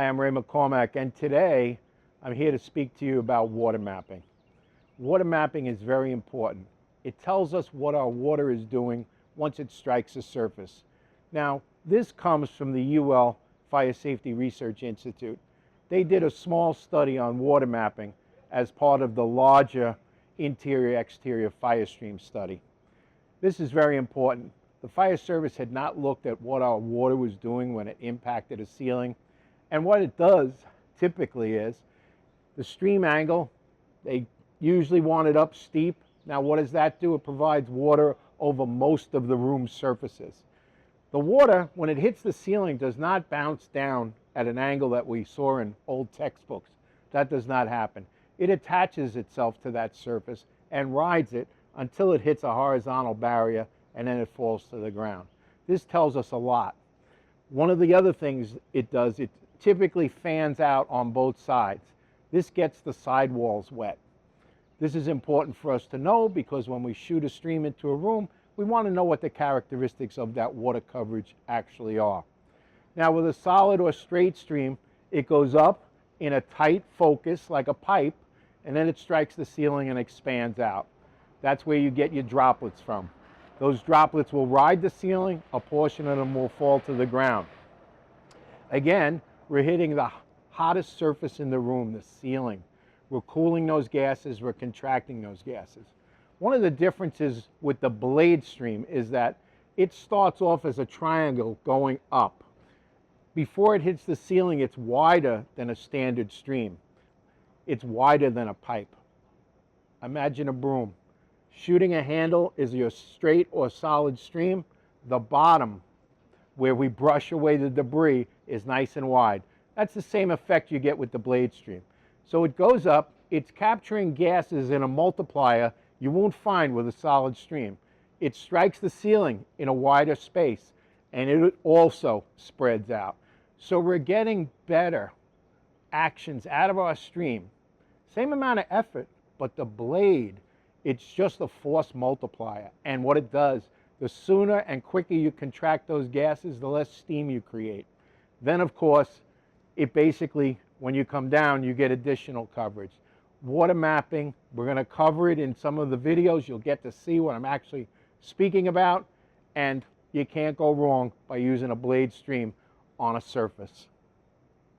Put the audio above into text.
I'm Ray McCormack, and today I'm here to speak to you about water mapping. Water mapping is very important. It tells us what our water is doing once it strikes the surface. Now, this comes from the UL Fire Safety Research Institute. They did a small study on water mapping as part of the larger interior-exterior fire stream study. This is very important. The fire service had not looked at what our water was doing when it impacted a ceiling. And what it does typically is the stream angle, they usually want it up steep. Now what does that do? It provides water over most of the room's surfaces. The water, when it hits the ceiling, does not bounce down at an angle that we saw in old textbooks. That does not happen. It attaches itself to that surface and rides it until it hits a horizontal barrier, and then it falls to the ground. This tells us a lot. One of the other things it does, it typically fans out on both sides. This gets the sidewalls wet. This is important for us to know because when we shoot a stream into a room, we want to know what the characteristics of that water coverage actually are. Now with a solid or straight stream, it goes up in a tight focus like a pipe, and then it strikes the ceiling and expands out. That's where you get your droplets from. Those droplets will ride the ceiling, a portion of them will fall to the ground. Again, we're hitting the hottest surface in the room, the ceiling. We're cooling those gases, we're contracting those gases. One of the differences with the blade stream is that it starts off as a triangle going up. Before it hits the ceiling, it's wider than a standard stream. It's wider than a pipe. Imagine a broom. Shooting a handle is your straight or solid stream. The bottom, where we brush away the debris, is nice and wide. That's the same effect you get with the blade stream. So it goes up, it's capturing gases in a multiplier you won't find with a solid stream. It strikes the ceiling in a wider space, and it also spreads out. So we're getting better actions out of our stream. Same amount of effort, but the blade, it's just a force multiplier. And what it does, the sooner and quicker you contract those gases, the less steam you create. Then, of course, it basically, when you come down, you get additional coverage. Water mapping, we're going to cover it in some of the videos. You'll get to see what I'm actually speaking about. And you can't go wrong by using a blade stream on a surface.